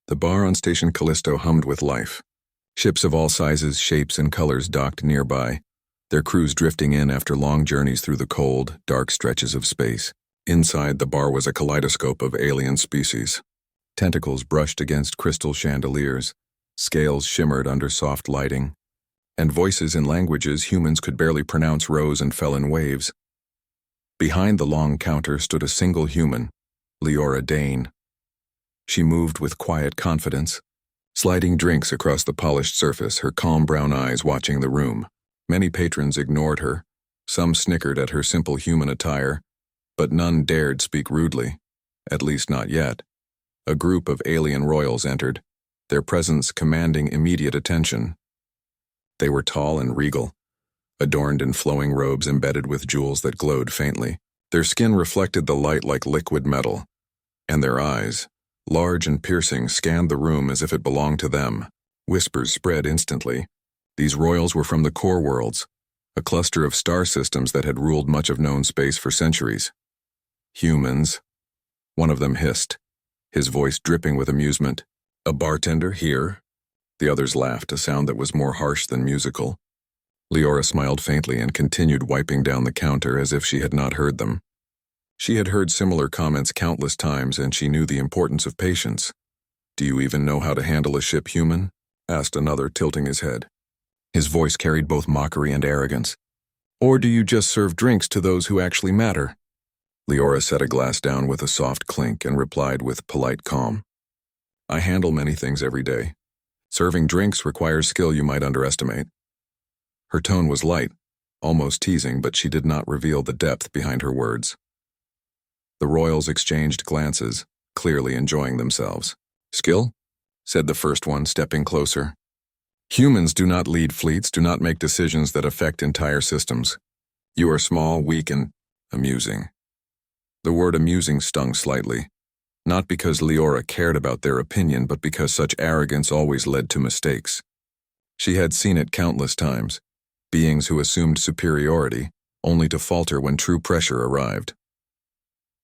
The bar on Station Callisto hummed with life. Ships of all sizes, shapes, and colors docked nearby, their crews drifting in after long journeys through the cold, dark stretches of space. Inside the bar was a kaleidoscope of alien species. Tentacles brushed against crystal chandeliers, scales shimmered under soft lighting, and voices in languages humans could barely pronounce rose and fell in waves. Behind the long counter stood a single human, Leora Dane. She moved with quiet confidence, sliding drinks across the polished surface, her calm brown eyes watching the room. Many patrons ignored her, some snickered at her simple human attire, but none dared speak rudely, at least not yet. A group of alien royals entered, their presence commanding immediate attention. They were tall and regal, adorned in flowing robes embedded with jewels that glowed faintly. Their skin reflected the light like liquid metal, and their eyes, large and piercing, scanned the room as if it belonged to them. Whispers spread instantly. These royals were from the core worlds, a cluster of star systems that had ruled much of known space for centuries. Humans, one of them hissed, his voice dripping with amusement. A bartender here? The others laughed, a sound that was more harsh than musical. Leora smiled faintly and continued wiping down the counter as if she had not heard them. She had heard similar comments countless times, and she knew the importance of patience. "Do you even know how to handle a ship, human?" asked another, tilting his head. His voice carried both mockery and arrogance. "Or do you just serve drinks to those who actually matter?" Leora set a glass down with a soft clink and replied with polite calm. "I handle many things every day. Serving drinks requires skill you might underestimate." Her tone was light, almost teasing, but she did not reveal the depth behind her words. The royals exchanged glances, clearly enjoying themselves. "Skill?" said the first one, stepping closer. "Humans do not lead fleets, do not make decisions that affect entire systems. You are small, weak, and amusing." The word amusing stung slightly, not because Leora cared about their opinion, but because such arrogance always led to mistakes. She had seen it countless times, beings who assumed superiority, only to falter when true pressure arrived.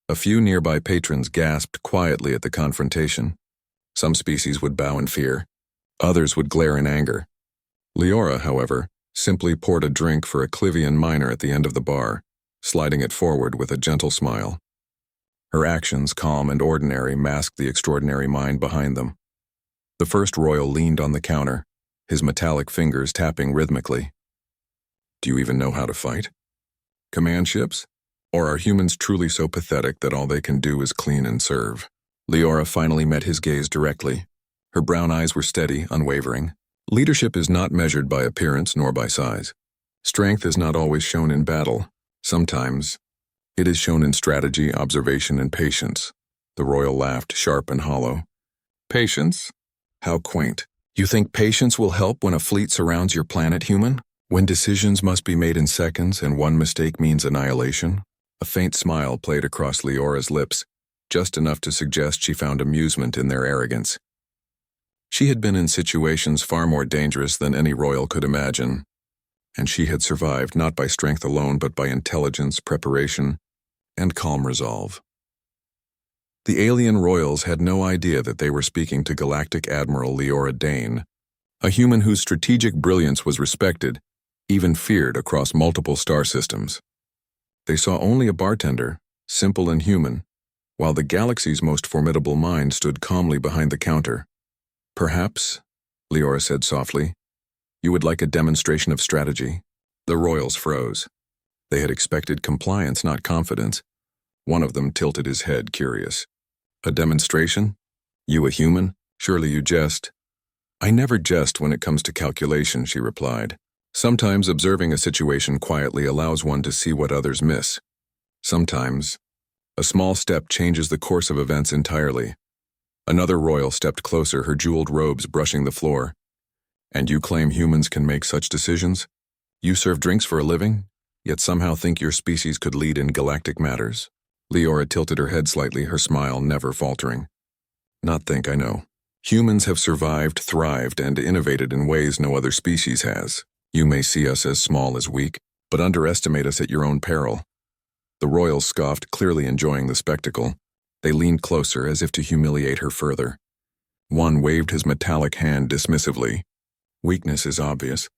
A few nearby patrons gasped quietly at the confrontation. Some species would bow in fear, others would glare in anger. Leora, however, simply poured a drink for a Clivian miner at the end of the bar, sliding it forward with a gentle smile. Her actions, calm and ordinary, masked the extraordinary mind behind them. The first royal leaned on the counter, his metallic fingers tapping rhythmically. "Do you even know how to fight? Command ships? Or are humans truly so pathetic that all they can do is clean and serve?" Leora finally met his gaze directly. Her brown eyes were steady, unwavering. "Leadership is not measured by appearance nor by size. Strength is not always shown in battle. Sometimes it is shown in strategy, observation, and patience." The royal laughed, sharp and hollow. "Patience? How quaint. You think patience will help when a fleet surrounds your planet, human? When decisions must be made in seconds and one mistake means annihilation?" A faint smile played across Leora's lips, just enough to suggest she found amusement in their arrogance. She had been in situations far more dangerous than any royal could imagine, and she had survived not by strength alone but by intelligence, preparation, and calm resolve. The alien royals had no idea that they were speaking to Galactic Admiral Leora Dane, a human whose strategic brilliance was respected, even feared across multiple star systems. They saw only a bartender, simple and human, while the galaxy's most formidable mind stood calmly behind the counter. "Perhaps," Leora said softly, "you would like a demonstration of strategy?" The royals froze. They had expected compliance, not confidence. One of them tilted his head, curious. "A demonstration? You a human? Surely you jest." "I never jest when it comes to calculation," she replied. "Sometimes observing a situation quietly allows one to see what others miss. Sometimes a small step changes the course of events entirely." Another royal stepped closer, her jeweled robes brushing the floor. "And you claim humans can make such decisions? You serve drinks for a living, yet somehow think your species could lead in galactic matters?" Leora tilted her head slightly, her smile never faltering. "Not think, I know. Humans have survived, thrived, and innovated in ways no other species has. You may see us as small as weak, but underestimate us at your own peril." The royals scoffed, clearly enjoying the spectacle. They leaned closer as if to humiliate her further. One waved his metallic hand dismissively. Weakness is obvious.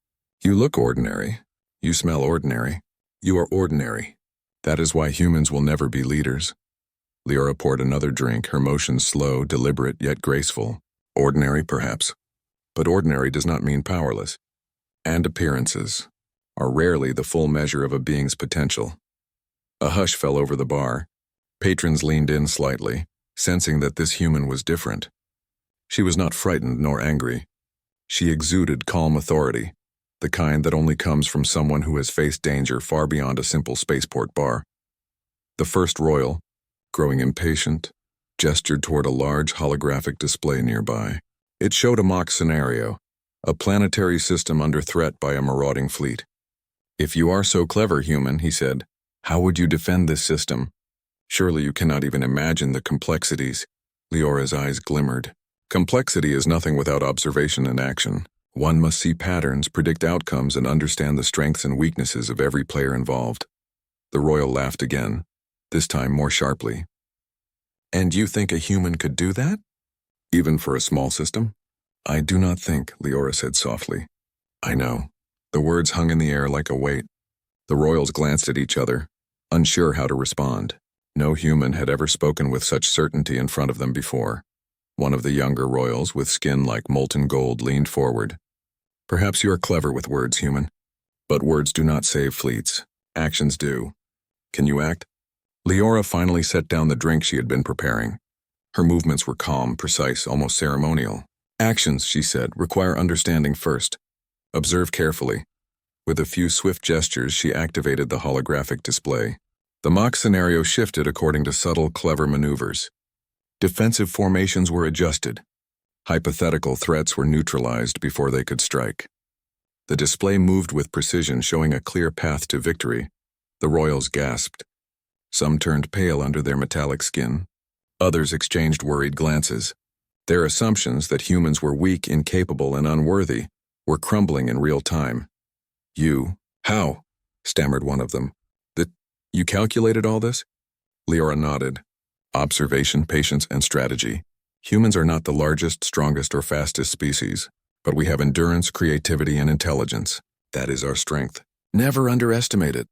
You look ordinary. You smell ordinary. You are ordinary. That is why humans will never be leaders. Leora poured another drink, her motions slow, deliberate, yet graceful. Ordinary, perhaps. But ordinary does not mean powerless. And appearances are rarely the full measure of a being's potential. A hush fell over the bar. Patrons leaned in slightly, sensing that this human was different. She was not frightened nor angry. She exuded calm authority, the kind that only comes from someone who has faced danger far beyond a simple spaceport bar. The first royal, growing impatient, gestured toward a large holographic display nearby. It showed a mock scenario, a planetary system under threat by a marauding fleet. "If you are so clever, human," he said, "how would you defend this system? Surely you cannot even imagine the complexities." Leora's eyes glimmered. Complexity is nothing without observation and action. One must see patterns, predict outcomes, and understand the strengths and weaknesses of every player involved. The royal laughed again, this time more sharply. "And you think a human could do that? Even for a small system?" "I do not think," Leora said softly. "I know." The words hung in the air like a weight. The royals glanced at each other, unsure how to respond. No human had ever spoken with such certainty in front of them before. One of the younger royals, with skin like molten gold, leaned forward. "Perhaps you are clever with words, human. But words do not save fleets. Actions do. Can you act?" Leora finally set down the drink she had been preparing. Her movements were calm, precise, almost ceremonial. "Actions," she said, "require understanding first. Observe carefully." With a few swift gestures, she activated the holographic display. The mock scenario shifted according to subtle, clever maneuvers. Defensive formations were adjusted. Hypothetical threats were neutralized before they could strike. The display moved with precision, showing a clear path to victory. The royals gasped. Some turned pale under their metallic skin. Others exchanged worried glances. Their assumptions that humans were weak, incapable, and unworthy were crumbling in real time. How?" stammered one of them. You calculated all this?" Leora nodded. "Observation, patience, and strategy. Humans are not the largest, strongest, or fastest species, but we have endurance, creativity, and intelligence. That is our strength. Never underestimate it."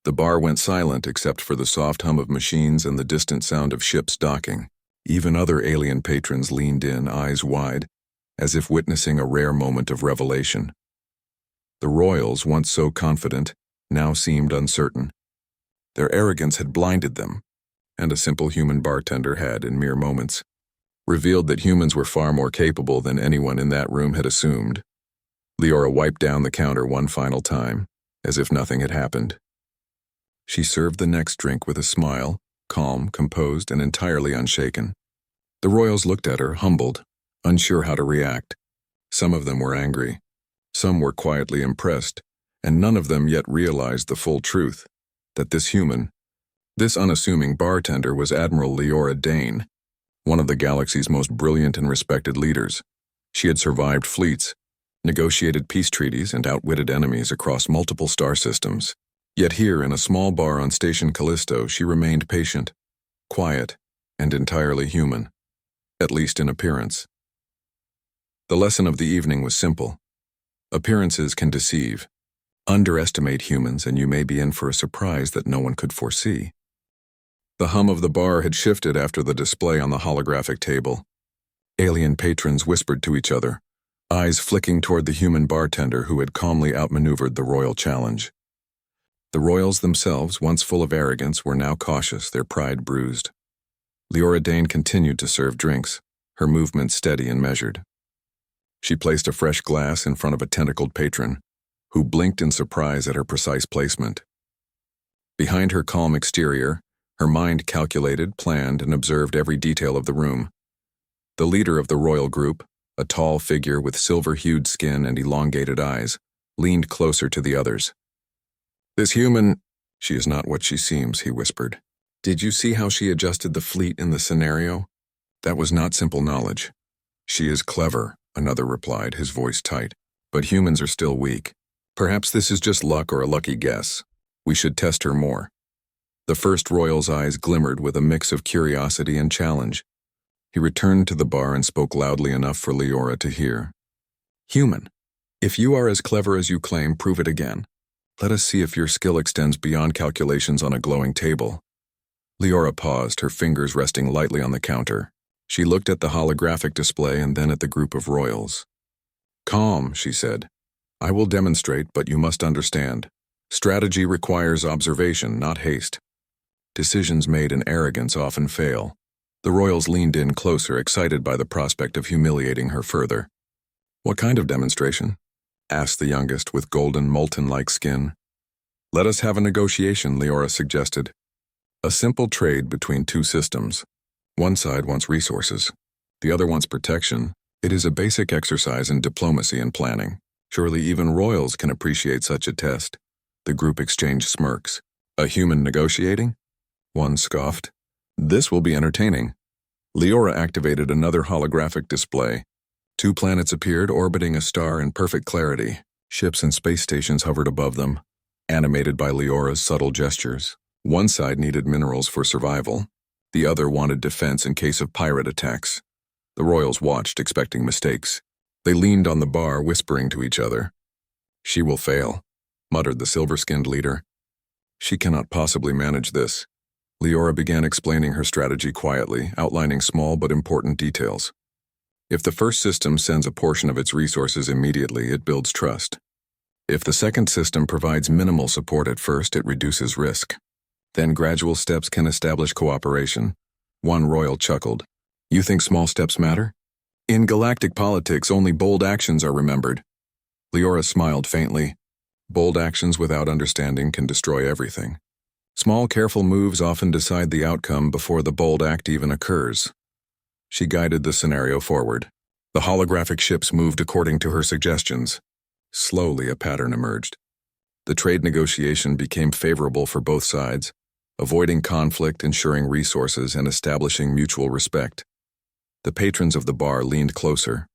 The bar went silent except for the soft hum of machines and the distant sound of ships docking. Even other alien patrons leaned in, eyes wide, as if witnessing a rare moment of revelation. The royals, once so confident, now seemed uncertain. Their arrogance had blinded them, and a simple human bartender had, in mere moments, revealed that humans were far more capable than anyone in that room had assumed. Leora wiped down the counter one final time, as if nothing had happened. She served the next drink with a smile, calm, composed, and entirely unshaken. The royals looked at her, humbled, unsure how to react. Some of them were angry. Some were quietly impressed, and none of them yet realized the full truth, that this human, this unassuming bartender, was Admiral Leora Dane, one of the galaxy's most brilliant and respected leaders. She had survived fleets, negotiated peace treaties, and outwitted enemies across multiple star systems. Yet here, in a small bar on Station Callisto, she remained patient, quiet, and entirely human, at least in appearance. The lesson of the evening was simple. Appearances can deceive. Underestimate humans and you may be in for a surprise that no one could foresee. The hum of the bar had shifted after the display on the holographic table. Alien patrons whispered to each other, eyes flicking toward the human bartender who had calmly outmaneuvered the royal challenge. The royals themselves, once full of arrogance, were now cautious, their pride bruised. Leora Dane continued to serve drinks, her movements steady and measured. She placed a fresh glass in front of a tentacled patron, who blinked in surprise at her precise placement. Behind her calm exterior, her mind calculated, planned, and observed every detail of the room. The leader of the royal group, a tall figure with silver-hued skin and elongated eyes, leaned closer to the others. "This human, she is not what she seems," he whispered. "Did you see how she adjusted the fleet in the scenario? That was not simple knowledge." "She is clever," another replied, his voice tight. "But humans are still weak. Perhaps this is just luck or a lucky guess. We should test her more." The first royal's eyes glimmered with a mix of curiosity and challenge. He returned to the bar and spoke loudly enough for Leora to hear. Human, if you are as clever as you claim, prove it again. Let us see if your skill extends beyond calculations on a glowing table. Leora paused, her fingers resting lightly on the counter. She looked at the holographic display and then at the group of royals. Calm, she said. I will demonstrate, but you must understand. Strategy requires observation, not haste. Decisions made in arrogance often fail. The royals leaned in closer, excited by the prospect of humiliating her further. What kind of demonstration? Asked the youngest, with golden molten-like skin. Let us have a negotiation, Leora suggested. A simple trade between two systems. One side wants resources. The other wants protection. It is a basic exercise in diplomacy and planning. Surely even royals can appreciate such a test. The group exchanged smirks. A human negotiating? One scoffed. This will be entertaining. Leora activated another holographic display. 2 planets appeared, orbiting a star in perfect clarity. Ships and space stations hovered above them, animated by Leora's subtle gestures. One side needed minerals for survival. The other wanted defense in case of pirate attacks. The royals watched, expecting mistakes. They leaned on the bar, whispering to each other. She will fail, muttered the silver-skinned leader. She cannot possibly manage this. Leora began explaining her strategy quietly, outlining small but important details. If the first system sends a portion of its resources immediately, it builds trust. If the second system provides minimal support at first, it reduces risk. Then gradual steps can establish cooperation. One royal chuckled. You think small steps matter? In galactic politics, only bold actions are remembered. Leora smiled faintly. Bold actions without understanding can destroy everything. Small, careful moves often decide the outcome before the bold act even occurs. She guided the scenario forward. The holographic ships moved according to her suggestions. Slowly, a pattern emerged. The trade negotiation became favorable for both sides, avoiding conflict, ensuring resources, and establishing mutual respect. The patrons of the bar leaned closer.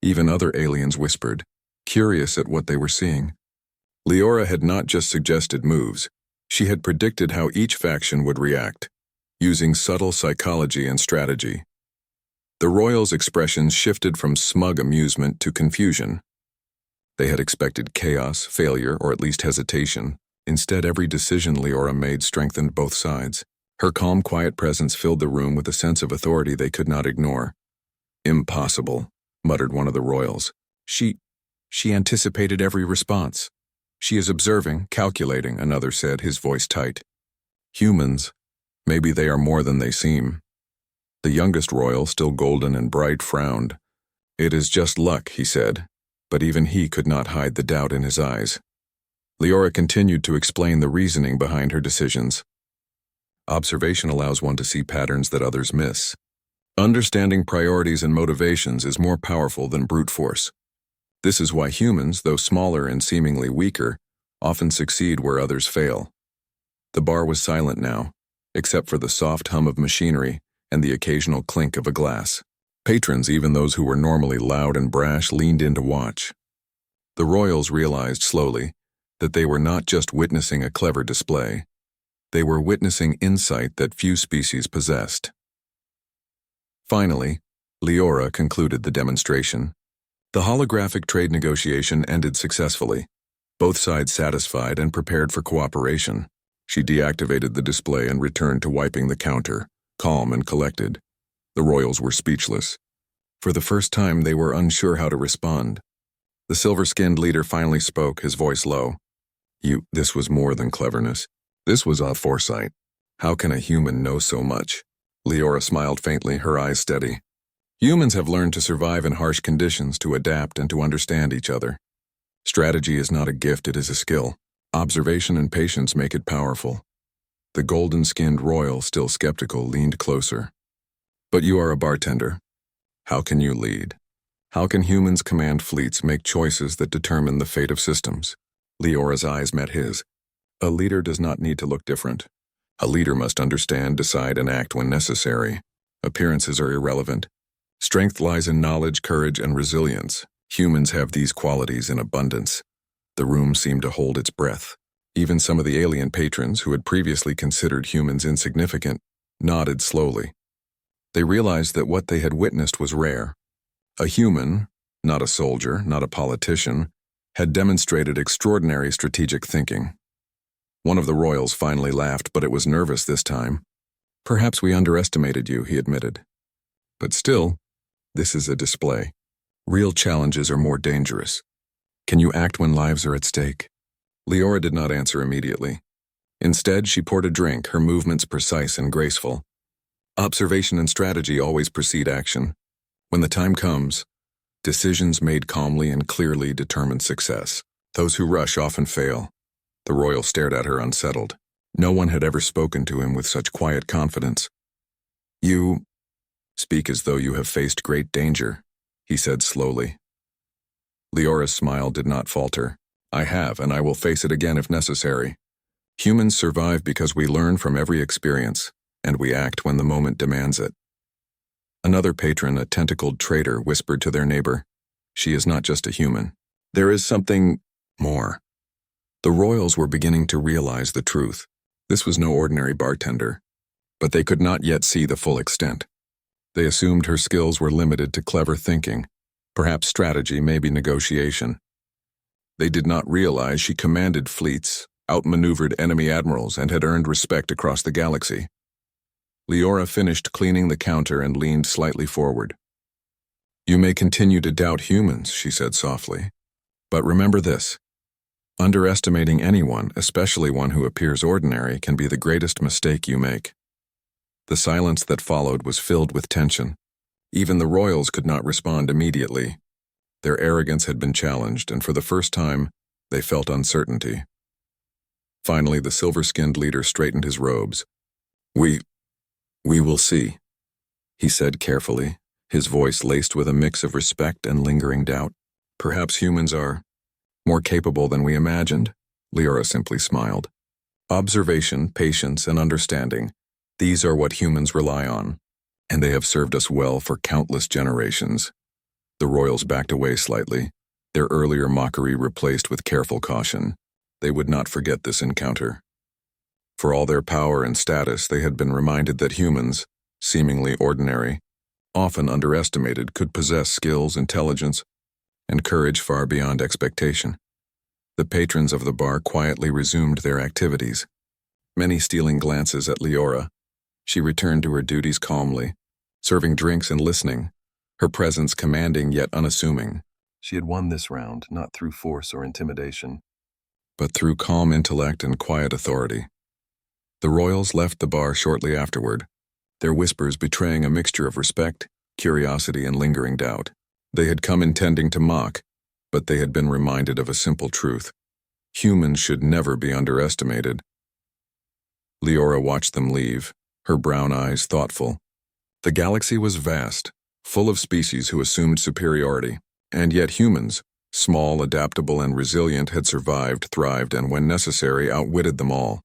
Even other aliens whispered, curious at what they were seeing. Leora had not just suggested moves. She had predicted how each faction would react, using subtle psychology and strategy. The royals' expressions shifted from smug amusement to confusion. They had expected chaos, failure, or at least hesitation. Instead, every decision Leora made strengthened both sides. Her calm, quiet presence filled the room with a sense of authority they could not ignore. Impossible, muttered one of the royals. She anticipated every response. She is observing, calculating, another said, his voice tight. Humans, maybe they are more than they seem. The youngest royal, still golden and bright, frowned. It is just luck, he said, but even he could not hide the doubt in his eyes. Leora continued to explain the reasoning behind her decisions. Observation allows one to see patterns that others miss. Understanding priorities and motivations is more powerful than brute force. This is why humans, though smaller and seemingly weaker, often succeed where others fail. The bar was silent now, except for the soft hum of machinery and the occasional clink of a glass. Patrons, even those who were normally loud and brash, leaned in to watch. The royals realized slowly that they were not just witnessing a clever display. They were witnessing insight that few species possessed. Finally, Leora concluded the demonstration. The holographic trade negotiation ended successfully, both sides satisfied and prepared for cooperation. She deactivated the display and returned to wiping the counter, calm and collected. The royals were speechless. For the first time, they were unsure how to respond. The silver-skinned leader finally spoke, his voice low. This was more than cleverness. This was foresight. How can a human know so much? Leora smiled faintly, her eyes steady. Humans have learned to survive in harsh conditions, to adapt and to understand each other. Strategy is not a gift, it is a skill. Observation and patience make it powerful. The golden-skinned royal, still skeptical, leaned closer. But you are a bartender. How can you lead? How can humans command fleets, make choices that determine the fate of systems? Leora's eyes met his. A leader does not need to look different. A leader must understand, decide, and act when necessary. Appearances are irrelevant. Strength lies in knowledge, courage, and resilience. Humans have these qualities in abundance. The room seemed to hold its breath. Even some of the alien patrons, who had previously considered humans insignificant, nodded slowly. They realized that what they had witnessed was rare. A human, not a soldier, not a politician, had demonstrated extraordinary strategic thinking. One of the royals finally laughed, but it was nervous this time. "Perhaps we underestimated you," he admitted. "But still, this is a display. Real challenges are more dangerous. Can you act when lives are at stake?" Leora did not answer immediately. Instead, she poured a drink, her movements precise and graceful. Observation and strategy always precede action. When the time comes, decisions made calmly and clearly determine success. Those who rush often fail. The royal stared at her unsettled. No one had ever spoken to him with such quiet confidence. "You speak as though you have faced great danger," he said slowly. Leora's smile did not falter. "I have, and I will face it again if necessary. Humans survive because we learn from every experience, and we act when the moment demands it." Another patron, a tentacled traitor, whispered to their neighbor, "She is not just a human. There is something more." The royals were beginning to realize the truth. This was no ordinary bartender, but they could not yet see the full extent. They assumed her skills were limited to clever thinking, perhaps strategy, maybe negotiation. They did not realize she commanded fleets, outmaneuvered enemy admirals, and had earned respect across the galaxy. Leora finished cleaning the counter and leaned slightly forward. "You may continue to doubt humans," she said softly, "but remember this. Underestimating anyone, especially one who appears ordinary, can be the greatest mistake you make." The silence that followed was filled with tension. Even the royals could not respond immediately. Their arrogance had been challenged, and for the first time, they felt uncertainty. Finally, the silver-skinned leader straightened his robes. We will see," he said carefully, his voice laced with a mix of respect and lingering doubt. "Perhaps humans are more capable than we imagined," Leora simply smiled. "Observation, patience, and understanding, these are what humans rely on, and they have served us well for countless generations." The royals backed away slightly, their earlier mockery replaced with careful caution. They would not forget this encounter. For all their power and status, they had been reminded that humans, seemingly ordinary, often underestimated, could possess skills, intelligence, and courage far beyond expectation. The patrons of the bar quietly resumed their activities, many stealing glances at Leora. She returned to her duties calmly, serving drinks and listening, her presence commanding yet unassuming. She had won this round, not through force or intimidation, but through calm intellect and quiet authority. The royals left the bar shortly afterward, their whispers betraying a mixture of respect, curiosity, and lingering doubt. They had come intending to mock, but they had been reminded of a simple truth. Humans should never be underestimated. Leora watched them leave, her brown eyes thoughtful. The galaxy was vast, full of species who assumed superiority, and yet humans, small, adaptable, and resilient, had survived, thrived, and when necessary, outwitted them all.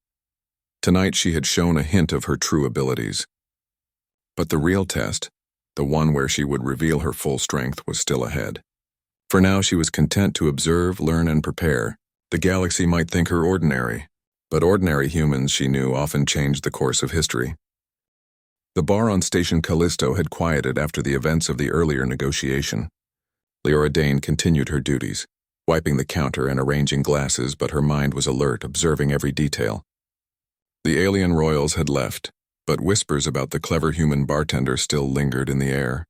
Tonight she had shown a hint of her true abilities. But the real test, the one where she would reveal her full strength, was still ahead. For now she was content to observe, learn, and prepare. The galaxy might think her ordinary, but ordinary humans, she knew, often changed the course of history. The bar on Station Callisto had quieted after the events of the earlier negotiation. Leora Dane continued her duties, wiping the counter and arranging glasses, but her mind was alert, observing every detail. The alien royals had left, but whispers about the clever human bartender still lingered in the air.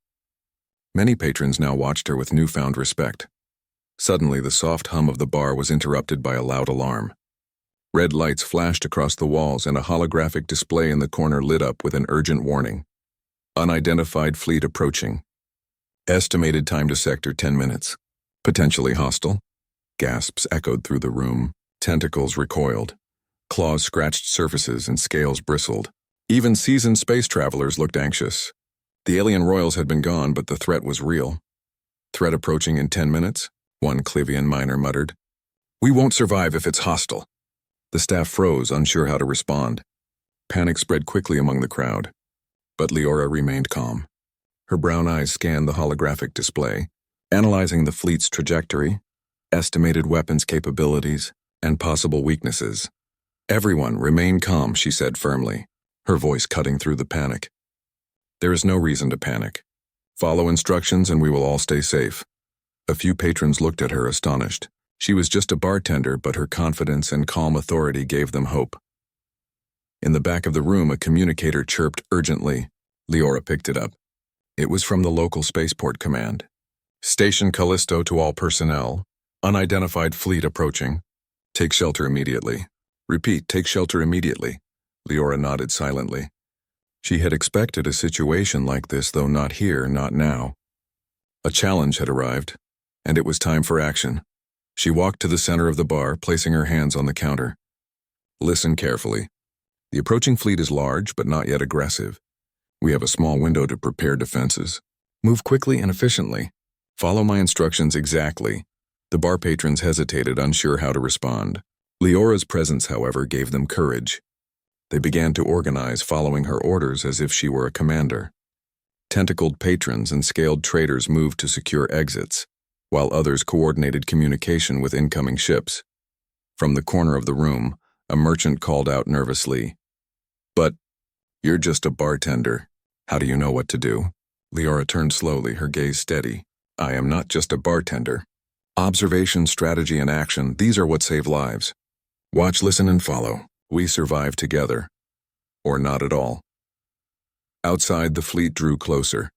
Many patrons now watched her with newfound respect. Suddenly, the soft hum of the bar was interrupted by a loud alarm. Red lights flashed across the walls, and a holographic display in the corner lit up with an urgent warning. "Unidentified fleet approaching. Estimated time to sector 10 minutes. Potentially hostile." Gasps echoed through the room. Tentacles recoiled. Claws scratched surfaces and scales bristled. Even seasoned space travelers looked anxious. The alien royals had been gone, but the threat was real. "Threat approaching in 10 minutes, one Clivian miner muttered. "We won't survive if it's hostile." The staff froze, unsure how to respond. Panic spread quickly among the crowd, but Leora remained calm. Her brown eyes scanned the holographic display, analyzing the fleet's trajectory, estimated weapons capabilities, and possible weaknesses. "Everyone, remain calm," she said firmly, her voice cutting through the panic. There is no reason to panic. Follow instructions and we will all stay safe. A few patrons looked at her astonished. She was just a bartender, but her confidence and calm authority gave them hope. In the back of the room, a communicator chirped urgently. Leora picked it up. It was from the local spaceport command. Station Callisto to all personnel. Unidentified fleet approaching. Take shelter immediately. Repeat, take shelter immediately. Leora nodded silently. She had expected a situation like this, though not here, not now. A challenge had arrived, and it was time for action. She walked to the center of the bar, placing her hands on the counter. Listen carefully. The approaching fleet is large, but not yet aggressive. We have a small window to prepare defenses. Move quickly and efficiently. Follow my instructions exactly. The bar patrons hesitated, unsure how to respond. Leora's presence, however, gave them courage. They began to organize, following her orders as if she were a commander. Tentacled patrons and scaled traders moved to secure exits, while others coordinated communication with incoming ships. From the corner of the room, a merchant called out nervously, "But you're just a bartender. How do you know what to do?" Leora turned slowly, her gaze steady. "I am not just a bartender. Observation, strategy, and action, these are what save lives. Watch, listen, and follow. We survive together. Or not at all." Outside, the fleet drew closer.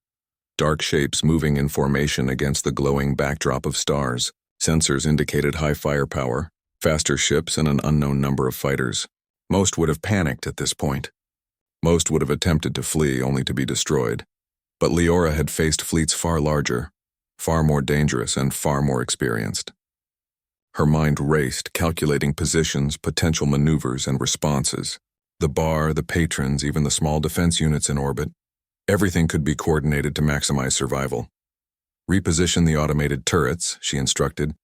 Dark shapes moving in formation against the glowing backdrop of stars. Sensors indicated high firepower, faster ships, and an unknown number of fighters. Most would have panicked at this point. Most would have attempted to flee, only to be destroyed. But Leora had faced fleets far larger, far more dangerous, and far more experienced. Her mind raced, calculating positions, potential maneuvers, and responses. The bar, the patrons, even the small defense units in orbit. Everything could be coordinated to maximize survival. Reposition the automated turrets, she instructed,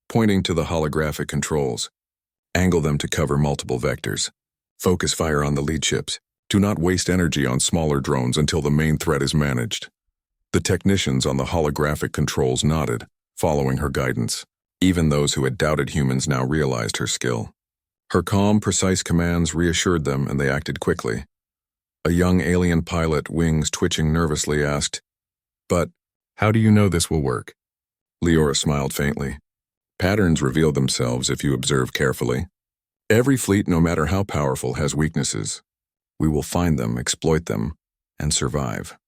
pointing to the holographic controls. Angle them to cover multiple vectors. Focus fire on the lead ships. Do not waste energy on smaller drones until the main threat is managed. The technicians on the holographic controls nodded, following her guidance. Even those who had doubted humans now realized her skill. Her calm, precise commands reassured them, and they acted quickly. A young alien pilot, wings twitching nervously, asked, "But how do you know this will work?" Leora smiled faintly. "Patterns reveal themselves if you observe carefully. Every fleet, no matter how powerful, has weaknesses. We will find them, exploit them, and survive."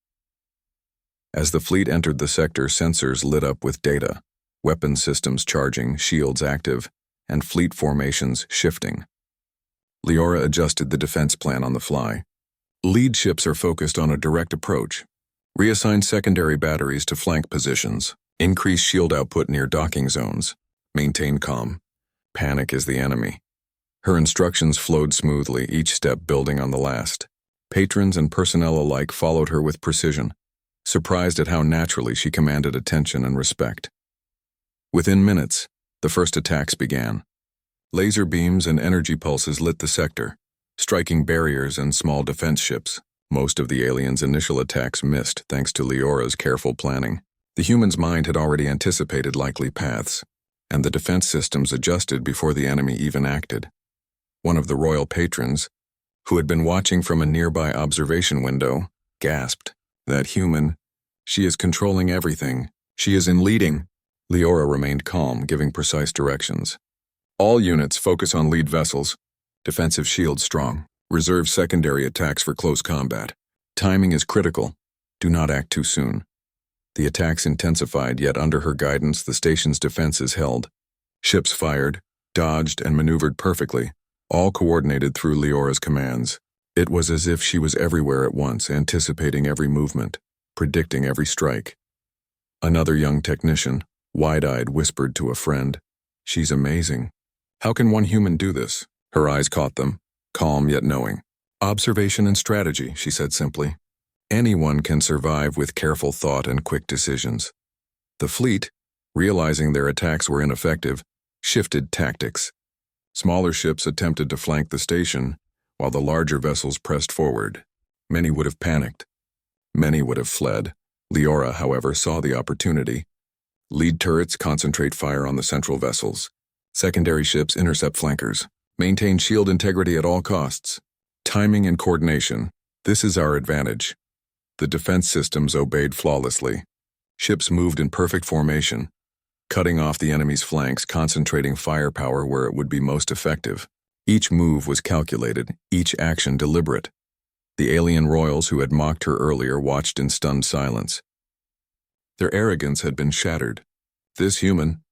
As the fleet entered the sector, sensors lit up with data. Weapon systems charging, shields active, and fleet formations shifting. Leora adjusted the defense plan on the fly. Lead ships are focused on a direct approach. Reassign secondary batteries to flank positions. Increase shield output near docking zones. Maintain calm. Panic is the enemy. Her instructions flowed smoothly, each step building on the last. Patrons and personnel alike followed her with precision, surprised at how naturally she commanded attention and respect. Within minutes, the first attacks began. Laser beams and energy pulses lit the sector, striking barriers and small defense ships. Most of the aliens' initial attacks missed thanks to Leora's careful planning. The human's mind had already anticipated likely paths, and the defense systems adjusted before the enemy even acted. One of the royal patrons, who had been watching from a nearby observation window, gasped, "That human, she is controlling everything. She is in leading." Leora remained calm, giving precise directions. "All units focus on lead vessels. Defensive shields strong. Reserve secondary attacks for close combat. Timing is critical. Do not act too soon." The attacks intensified, yet under her guidance the station's defenses held. Ships fired, dodged, and maneuvered perfectly, all coordinated through Leora's commands. It was as if she was everywhere at once, anticipating every movement, predicting every strike. Another young technician, wide-eyed, whispered to a friend, "She's amazing. How can one human do this?" Her eyes caught them, calm yet knowing. "Observation and strategy," she said simply. "Anyone can survive with careful thought and quick decisions." The fleet, realizing their attacks were ineffective, shifted tactics. Smaller ships attempted to flank the station, while the larger vessels pressed forward. Many would have panicked. Many would have fled. Leora, however, saw the opportunity. Lead turrets concentrate fire on the central vessels. Secondary ships intercept flankers. Maintain shield integrity at all costs. Timing and coordination. This is our advantage. The defense systems obeyed flawlessly. Ships moved in perfect formation, cutting off the enemy's flanks, concentrating firepower where it would be most effective. Each move was calculated, each action deliberate. The alien royals who had mocked her earlier watched in stunned silence. Their arrogance had been shattered. This human,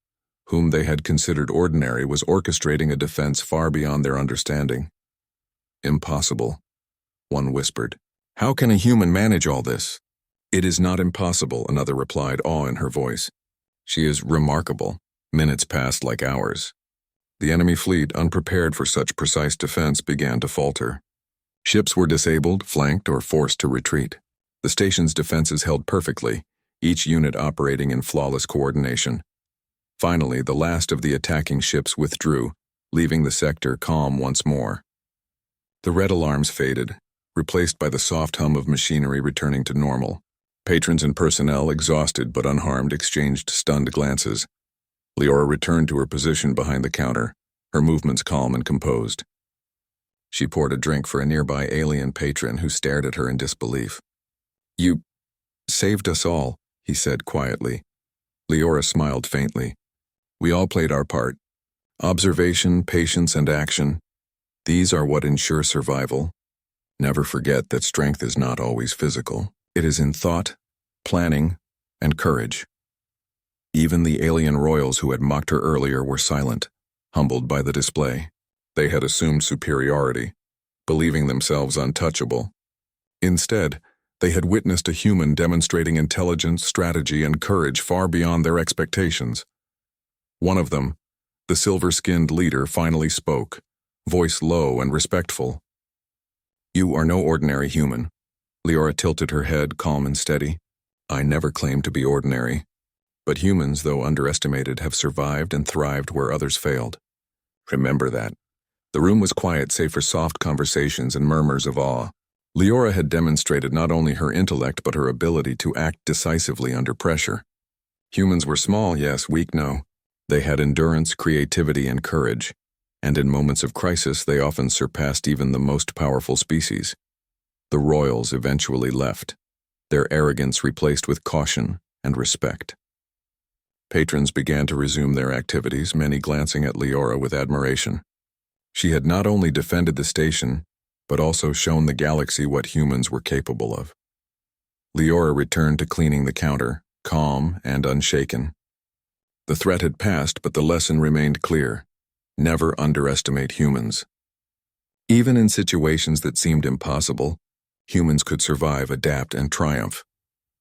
whom they had considered ordinary, was orchestrating a defense far beyond their understanding. Impossible, one whispered. How can a human manage all this? It is not impossible, another replied, awe in her voice. She is remarkable. Minutes passed like hours. The enemy fleet, unprepared for such precise defense, began to falter. Ships were disabled, flanked, or forced to retreat. The station's defenses held perfectly, each unit operating in flawless coordination. Finally, the last of the attacking ships withdrew, leaving the sector calm once more. The red alarms faded, replaced by the soft hum of machinery returning to normal. Patrons and personnel, exhausted but unharmed, exchanged stunned glances. Leora returned to her position behind the counter, her movements calm and composed. She poured a drink for a nearby alien patron who stared at her in disbelief. "You saved us all," he said quietly. Leora smiled faintly. "We all played our part. Observation, patience, and action. These are what ensure survival. Never forget that strength is not always physical. It is in thought, planning, and courage." Even the alien royals who had mocked her earlier were silent, humbled by the display. They had assumed superiority, believing themselves untouchable. Instead, they had witnessed a human demonstrating intelligence, strategy, and courage far beyond their expectations. One of them, the silver-skinned leader, finally spoke, voice low and respectful. "You are no ordinary human." Leora tilted her head, calm and steady. "I never claimed to be ordinary. But humans, though underestimated, have survived and thrived where others failed. Remember that." The room was quiet save for soft conversations and murmurs of awe. Leora had demonstrated not only her intellect but her ability to act decisively under pressure. Humans were small, yes, weak, no. They had endurance, creativity, and courage, and in moments of crisis they often surpassed even the most powerful species. The royals eventually left, their arrogance replaced with caution and respect. Patrons began to resume their activities, many glancing at Leora with admiration. She had not only defended the station, but also shown the galaxy what humans were capable of. Leora returned to cleaning the counter, calm and unshaken. The threat had passed, but the lesson remained clear. Never underestimate humans. Even in situations that seemed impossible, humans could survive, adapt, and triumph.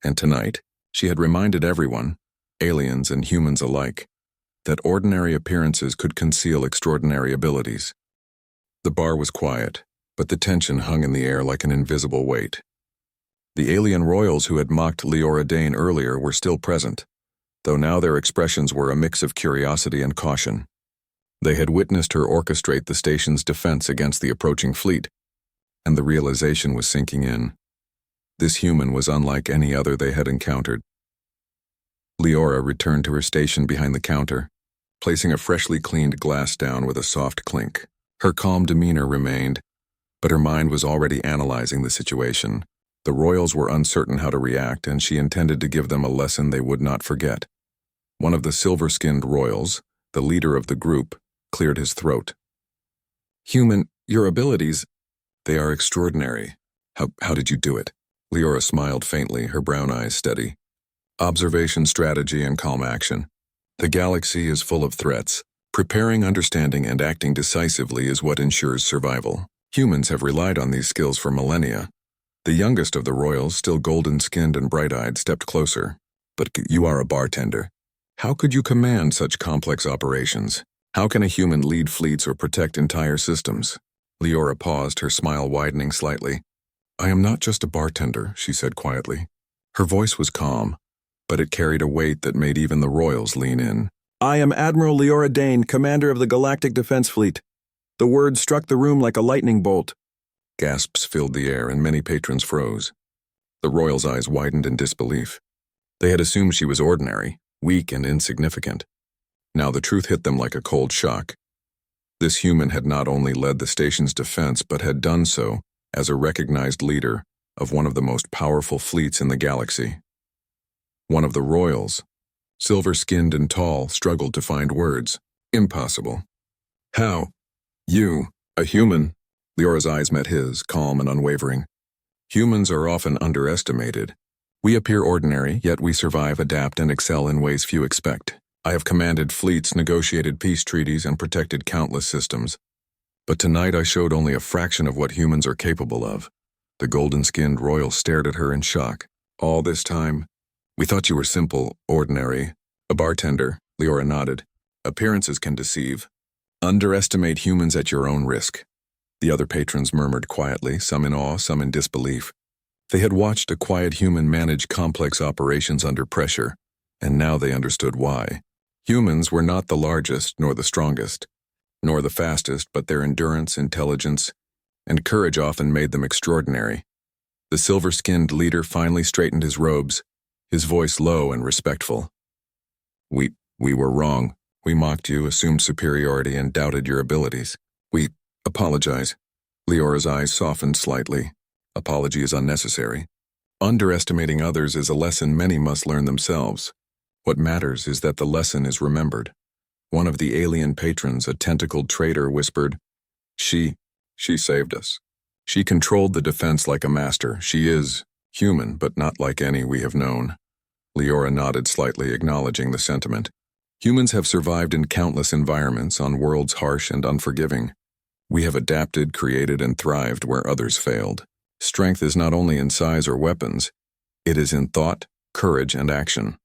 And tonight, she had reminded everyone, aliens and humans alike, that ordinary appearances could conceal extraordinary abilities. The bar was quiet, but the tension hung in the air like an invisible weight. The alien royals who had mocked Leora Dane earlier were still present, though now their expressions were a mix of curiosity and caution. They had witnessed her orchestrate the station's defense against the approaching fleet, and the realization was sinking in. This human was unlike any other they had encountered. Leora returned to her station behind the counter, placing a freshly cleaned glass down with a soft clink. Her calm demeanor remained, but her mind was already analyzing the situation. The royals were uncertain how to react, and she intended to give them a lesson they would not forget. One of the silver-skinned royals, the leader of the group, cleared his throat. "Human, your abilities, they are extraordinary. How did you do it?" Leora smiled faintly, her brown eyes steady. "Observation, strategy, and calm action. The galaxy is full of threats. Preparing, understanding, and acting decisively is what ensures survival. Humans have relied on these skills for millennia." The youngest of the royals, still golden-skinned and bright-eyed, stepped closer. "But you are a bartender. How could you command such complex operations? How can a human lead fleets or protect entire systems?" Leora paused, her smile widening slightly. "I am not just a bartender," she said quietly. Her voice was calm, but it carried a weight that made even the royals lean in. "I am Admiral Leora Dane, commander of the Galactic Defense Fleet." The words struck the room like a lightning bolt. Gasps filled the air, and many patrons froze. The royals' eyes widened in disbelief. They had assumed she was ordinary, weak, and insignificant. Now the truth hit them like a cold shock. This human had not only led the station's defense, but had done so as a recognized leader, of one of the most powerful fleets in the galaxy. One of the royals, silver-skinned and tall, struggled to find words. Impossible. How? You, a human? Leora's eyes met his, calm and unwavering. Humans are often underestimated. We appear ordinary, yet we survive, adapt, and excel in ways few expect. I have commanded fleets, negotiated peace treaties, and protected countless systems. But tonight I showed only a fraction of what humans are capable of. The golden-skinned royal stared at her in shock. All this time, we thought you were simple, ordinary. A bartender, Leora nodded. Appearances can deceive. Underestimate humans at your own risk. The other patrons murmured quietly, some in awe, some in disbelief. They had watched a quiet human manage complex operations under pressure, and now they understood why. Humans were not the largest, nor the strongest, nor the fastest, but their endurance, intelligence, and courage often made them extraordinary. The silver-skinned leader finally straightened his robes, his voice low and respectful. We were wrong. We mocked you, assumed superiority, and doubted your abilities. We apologize. Leora's eyes softened slightly. Apology is unnecessary. Underestimating others is a lesson many must learn themselves. What matters is that the lesson is remembered. One of the alien patrons, a tentacled traitor, whispered, She saved us. She controlled the defense like a master. She is human, but not like any we have known. Leora nodded slightly, acknowledging the sentiment. Humans have survived in countless environments, on worlds harsh and unforgiving. We have adapted, created, and thrived where others failed. Strength is not only in size or weapons, it is in thought, courage, and action.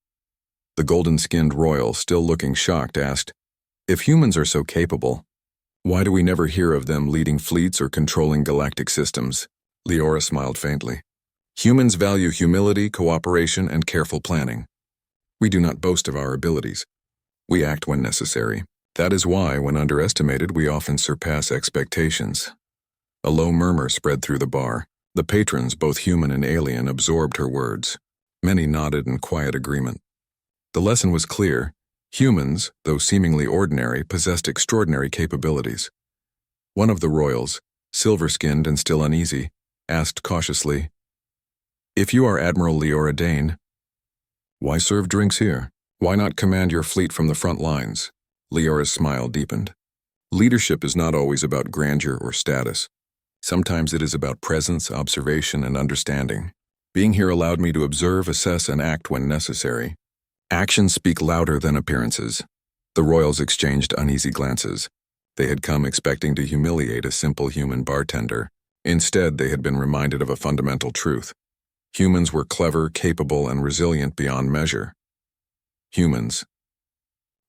The golden-skinned royal, still looking shocked, asked, If humans are so capable, why do we never hear of them leading fleets or controlling galactic systems? Leora smiled faintly. Humans value humility, cooperation, and careful planning. We do not boast of our abilities. We act when necessary. That is why, when underestimated, we often surpass expectations. A low murmur spread through the bar. The patrons, both human and alien, absorbed her words. Many nodded in quiet agreement. The lesson was clear. Humans, though seemingly ordinary, possessed extraordinary capabilities. One of the royals, silver-skinned and still uneasy, asked cautiously, If you are Admiral Leora Dane, why serve drinks here? Why not command your fleet from the front lines? Leora's smile deepened. Leadership is not always about grandeur or status. Sometimes it is about presence, observation, and understanding. Being here allowed me to observe, assess, and act when necessary. Actions speak louder than appearances. The royals exchanged uneasy glances. They had come expecting to humiliate a simple human bartender. Instead, they had been reminded of a fundamental truth. Humans were clever, capable, and resilient beyond measure. Humans,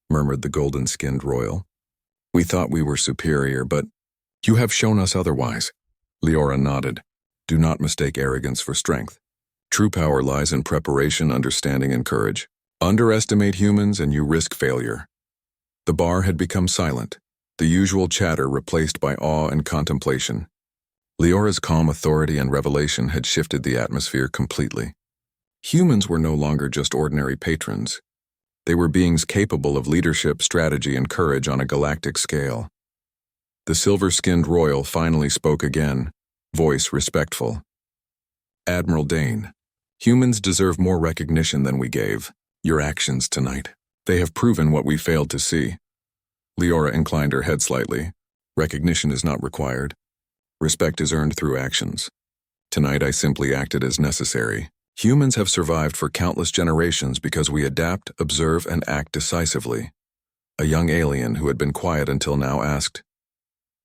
murmured the golden-skinned royal. We thought we were superior, but you have shown us otherwise. Leora nodded. Do not mistake arrogance for strength. True power lies in preparation, understanding, and courage. Underestimate humans and you risk failure. The bar had become silent, the usual chatter replaced by awe and contemplation. Leora's calm authority and revelation had shifted the atmosphere completely. Humans were no longer just ordinary patrons. They were beings capable of leadership, strategy, and courage on a galactic scale. The silver-skinned royal finally spoke again, voice respectful. Admiral Dane, humans deserve more recognition than we gave. Your actions tonight, they have proven what we failed to see. Leora inclined her head slightly. Recognition is not required. Respect is earned through actions. Tonight I simply acted as necessary. Humans have survived for countless generations because we adapt, observe, and act decisively. A young alien who had been quiet until now asked,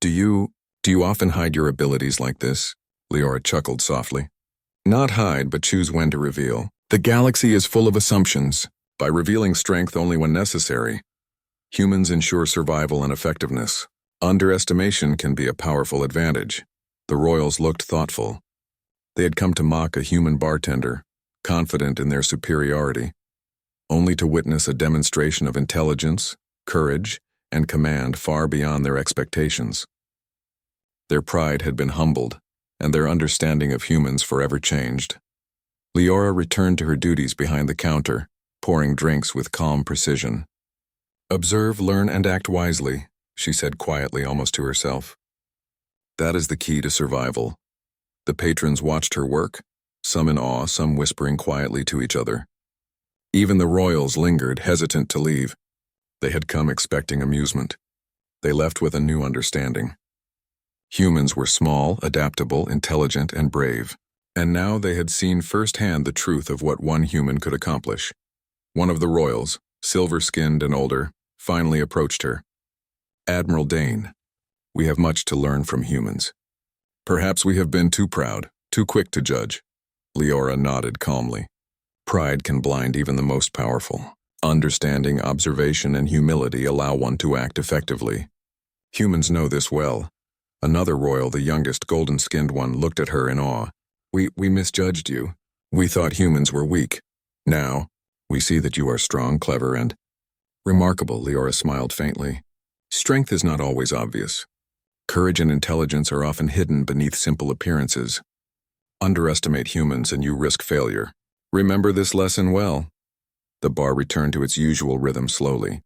Do you often hide your abilities like this? Leora chuckled softly. Not hide, but choose when to reveal. The galaxy is full of assumptions. By revealing strength only when necessary, humans ensure survival and effectiveness. Underestimation can be a powerful advantage. The royals looked thoughtful. They had come to mock a human bartender, confident in their superiority, only to witness a demonstration of intelligence, courage, and command far beyond their expectations. Their pride had been humbled, and their understanding of humans forever changed. Leora returned to her duties behind the counter, pouring drinks with calm precision. Observe, learn, and act wisely, she said quietly, almost to herself. That is the key to survival. The patrons watched her work, some in awe, some whispering quietly to each other. Even the royals lingered, hesitant to leave. They had come expecting amusement. They left with a new understanding. Humans were small, adaptable, intelligent, and brave, and now they had seen firsthand the truth of what one human could accomplish. One of the royals, silver-skinned and older, finally approached her. "Admiral Dane, we have much to learn from humans. Perhaps we have been too proud, too quick to judge." Leora nodded calmly. Pride can blind even the most powerful. Understanding, observation, and humility allow one to act effectively. Humans know this well. Another royal, the youngest golden-skinned one, looked at her in awe. We misjudged you. We thought humans were weak. Now, we see that you are strong, clever, and remarkable." Leora smiled faintly. "Strength is not always obvious. Courage and intelligence are often hidden beneath simple appearances. Underestimate humans and you risk failure. Remember this lesson well." The bar returned to its usual rhythm slowly.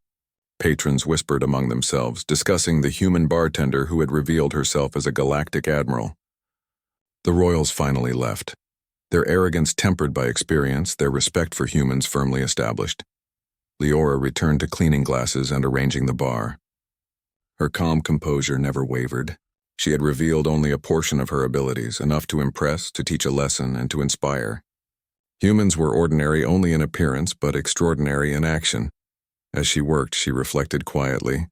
Patrons whispered among themselves, discussing the human bartender who had revealed herself as a galactic admiral. The royals finally left, their arrogance tempered by experience, their respect for humans firmly established. Leora returned to cleaning glasses and arranging the bar. Her calm composure never wavered. She had revealed only a portion of her abilities, enough to impress, to teach a lesson, and to inspire. Humans were ordinary only in appearance, but extraordinary in action. As she worked, she reflected quietly.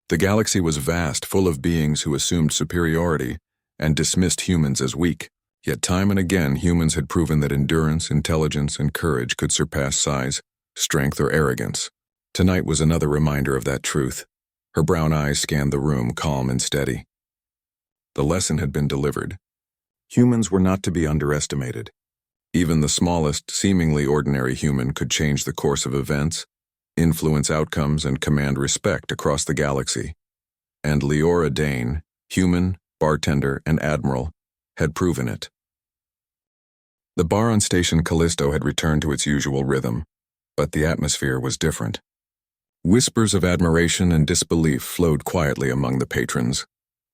The galaxy was vast, full of beings who assumed superiority and dismissed humans as weak. Yet time and again, humans had proven that endurance, intelligence, and courage could surpass size, strength, or arrogance. Tonight was another reminder of that truth. Her brown eyes scanned the room, calm and steady. The lesson had been delivered. Humans were not to be underestimated. Even the smallest, seemingly ordinary human could change the course of events, influence outcomes, and command respect across the galaxy. And Leora Dane, human, bartender, and admiral, had proven it. The bar on Station Callisto had returned to its usual rhythm, but the atmosphere was different. Whispers of admiration and disbelief flowed quietly among the patrons.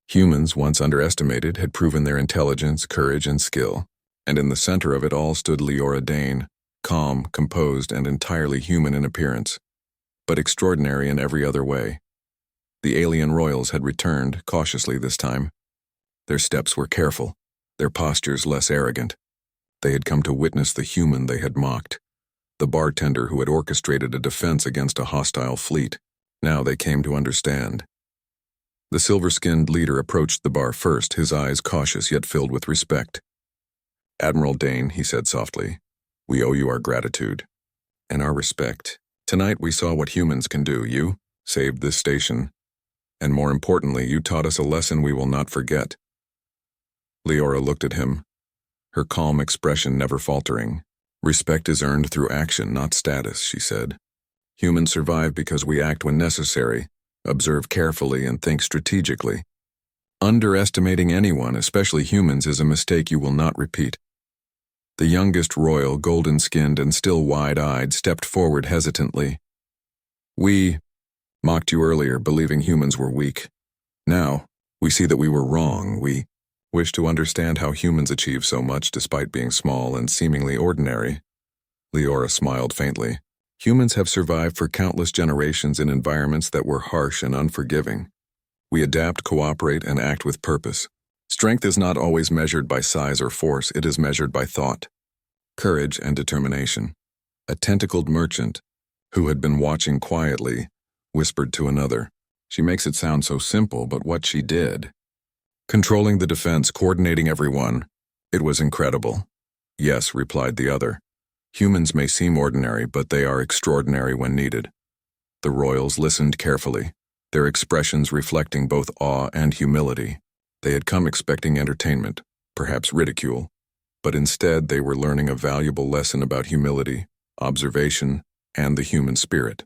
Humans, once underestimated, had proven their intelligence, courage, and skill, and in the center of it all stood Leora Dane, calm, composed, and entirely human in appearance, but extraordinary in every other way. The alien royals had returned, cautiously this time. Their steps were careful, their postures less arrogant. They had come to witness the human they had mocked, the bartender who had orchestrated a defense against a hostile fleet. Now they came to understand. The silver-skinned leader approached the bar first, his eyes cautious yet filled with respect. "Admiral Dane," he said softly, "we owe you our gratitude and our respect. Tonight we saw what humans can do. You saved this station, and more importantly, you taught us a lesson we will not forget." Leora looked at him, her calm expression never faltering. "Respect is earned through action, not status," she said. "Humans survive because we act when necessary, observe carefully, and think strategically. Underestimating anyone, especially humans, is a mistake you will not repeat." The youngest royal, golden-skinned and still wide-eyed, stepped forward hesitantly. "We mocked you earlier, believing humans were weak. Now, we see that we were wrong. We wish to understand how humans achieve so much despite being small and seemingly ordinary." Leora smiled faintly. "Humans have survived for countless generations in environments that were harsh and unforgiving. We adapt, cooperate, and act with purpose. Strength is not always measured by size or force, it is measured by thought, courage, and determination." A tentacled merchant, who had been watching quietly, whispered to another, "She makes it sound so simple, but what she did. Controlling the defense, coordinating everyone. It was incredible." "Yes," replied the other. "Humans may seem ordinary, but they are extraordinary when needed." The royals listened carefully, their expressions reflecting both awe and humility. They had come expecting entertainment, perhaps ridicule, but instead they were learning a valuable lesson about humility, observation, and the human spirit.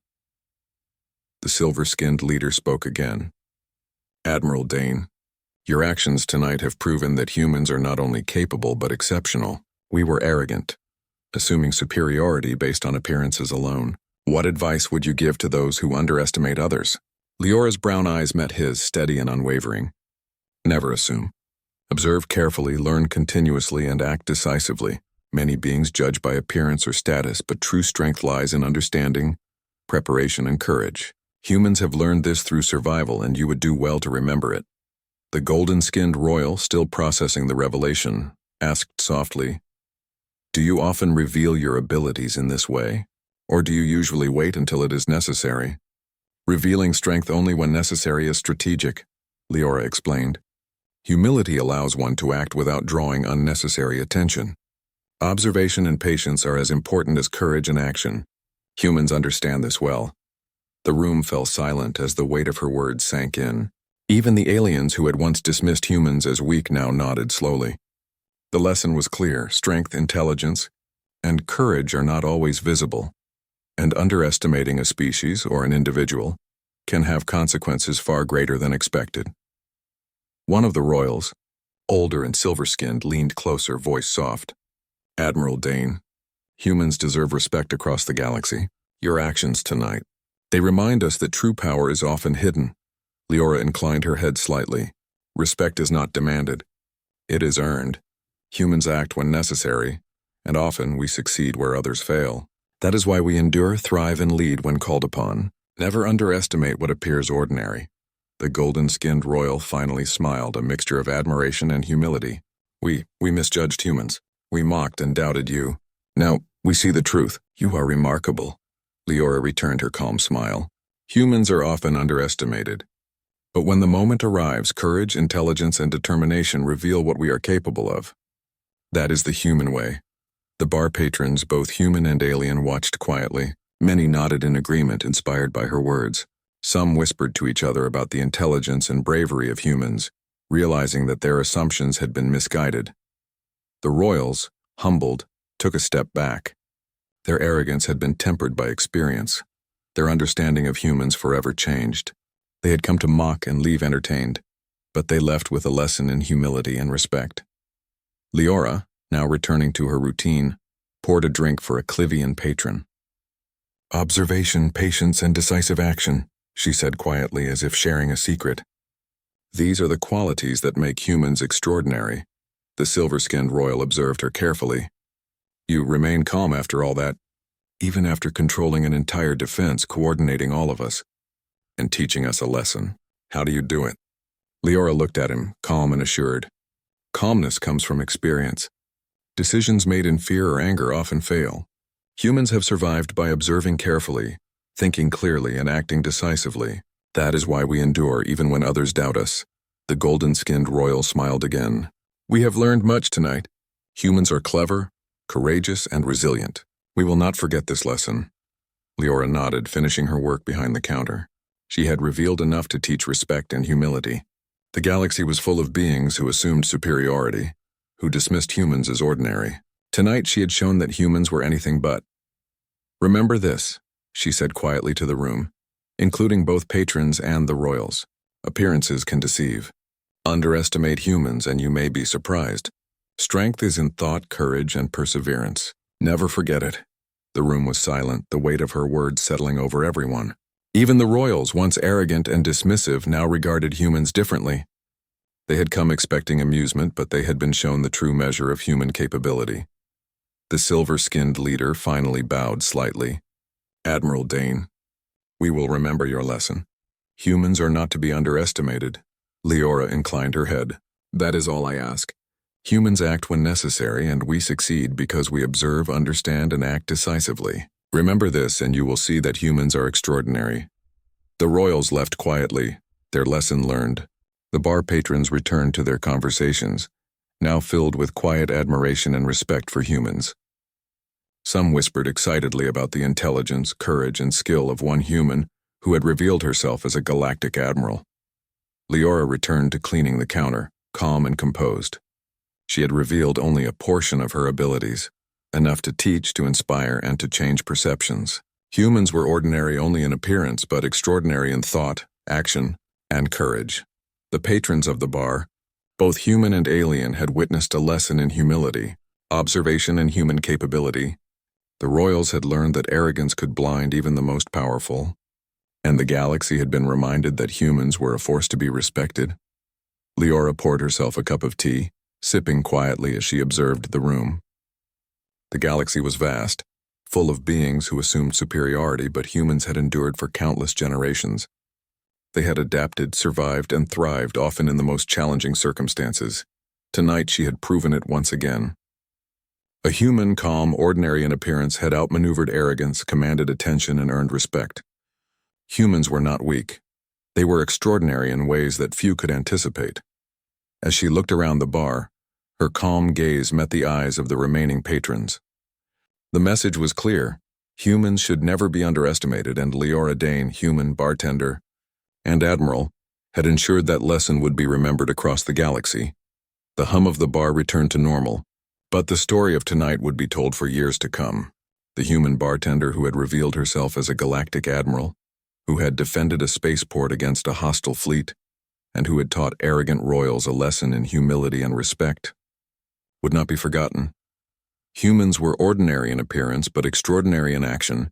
The silver-skinned leader spoke again. "Admiral Dane, your actions tonight have proven that humans are not only capable but exceptional. We were arrogant, assuming superiority based on appearances alone. What advice would you give to those who underestimate others?" Leora's brown eyes met his, steady and unwavering. "Never assume. Observe carefully, learn continuously, and act decisively. Many beings judge by appearance or status, but true strength lies in understanding, preparation, and courage. Humans have learned this through survival, and you would do well to remember it. The golden-skinned royal, still processing the revelation, asked softly, "Do you often reveal your abilities in this way, or do you usually wait until it is necessary?" "Revealing strength only when necessary is strategic," Leora explained. "Humility allows one to act without drawing unnecessary attention. Observation and patience are as important as courage and action. Humans understand this well." The room fell silent as the weight of her words sank in. Even the aliens who had once dismissed humans as weak now nodded slowly. The lesson was clear: strength, intelligence, and courage are not always visible, and underestimating a species or an individual can have consequences far greater than expected. One of the royals, older and silver-skinned, leaned closer, voice soft. "Admiral Dane, humans deserve respect across the galaxy. Your actions tonight, they remind us that true power is often hidden." Leora inclined her head slightly. "Respect is not demanded. It is earned. Humans act when necessary, and often we succeed where others fail. That is why we endure, thrive, and lead when called upon. Never underestimate what appears ordinary." The golden-skinned royal finally smiled, a mixture of admiration and humility. We misjudged humans. We mocked and doubted you. Now, we see the truth. You are remarkable." Leora returned her calm smile. "Humans are often underestimated. But when the moment arrives, courage, intelligence, and determination reveal what we are capable of. That is the human way." The bar patrons, both human and alien, watched quietly. Many nodded in agreement, inspired by her words. Some whispered to each other about the intelligence and bravery of humans, realizing that their assumptions had been misguided. The royals, humbled, took a step back. Their arrogance had been tempered by experience. Their understanding of humans forever changed. They had come to mock and leave entertained, but they left with a lesson in humility and respect. Leora, now returning to her routine, poured a drink for a Clivian patron. "Observation, patience, and decisive action," she said quietly, as if sharing a secret. "These are the qualities that make humans extraordinary." The silver-skinned royal observed her carefully. "You remain calm after all that, even after controlling an entire defense, coordinating all of us, and teaching us a lesson. How do you do it?" Leora looked at him, calm and assured. "Calmness comes from experience. Decisions made in fear or anger often fail. Humans have survived by observing carefully, thinking clearly, and acting decisively. That is why we endure even when others doubt us." The golden-skinned royal smiled again. "We have learned much tonight. Humans are clever, courageous, and resilient. We will not forget this lesson." Leora nodded, finishing her work behind the counter. She had revealed enough to teach respect and humility. The galaxy was full of beings who assumed superiority, who dismissed humans as ordinary. Tonight she had shown that humans were anything but. "Remember this," she said quietly to the room, including both patrons and the royals. "Appearances can deceive. Underestimate humans and you may be surprised. Strength is in thought, courage, and perseverance. Never forget it." The room was silent, the weight of her words settling over everyone. Even the royals, once arrogant and dismissive, now regarded humans differently. They had come expecting amusement, but they had been shown the true measure of human capability. The silver-skinned leader finally bowed slightly. "Admiral Dane, we will remember your lesson. Humans are not to be underestimated." Leora inclined her head. "That is all I ask. Humans act when necessary, and we succeed because we observe, understand, and act decisively. Remember this, and you will see that humans are extraordinary." The royals left quietly, their lesson learned. The bar patrons returned to their conversations, now filled with quiet admiration and respect for humans. Some whispered excitedly about the intelligence, courage, and skill of one human who had revealed herself as a galactic admiral. Leora returned to cleaning the counter, calm and composed. She had revealed only a portion of her abilities, enough to teach, to inspire, and to change perceptions. Humans were ordinary only in appearance, but extraordinary in thought, action, and courage. The patrons of the bar, both human and alien, had witnessed a lesson in humility, observation, and human capability. The royals had learned that arrogance could blind even the most powerful, and the galaxy had been reminded that humans were a force to be respected. Leora poured herself a cup of tea, sipping quietly as she observed the room. The galaxy was vast, full of beings who assumed superiority, but humans had endured for countless generations. They had adapted, survived, and thrived, often in the most challenging circumstances. Tonight she had proven it once again. A human, calm, ordinary in appearance, had outmaneuvered arrogance, commanded attention, and earned respect. Humans were not weak. They were extraordinary in ways that few could anticipate. As she looked around the bar, her calm gaze met the eyes of the remaining patrons. The message was clear. Humans should never be underestimated, and Leora Dane, human, bartender, and admiral, had ensured that lesson would be remembered across the galaxy. The hum of the bar returned to normal, but the story of tonight would be told for years to come. The human bartender who had revealed herself as a galactic admiral, who had defended a spaceport against a hostile fleet, and who had taught arrogant royals a lesson in humility and respect, would not be forgotten. Humans were ordinary in appearance but extraordinary in action,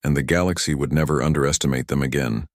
and the galaxy would never underestimate them again.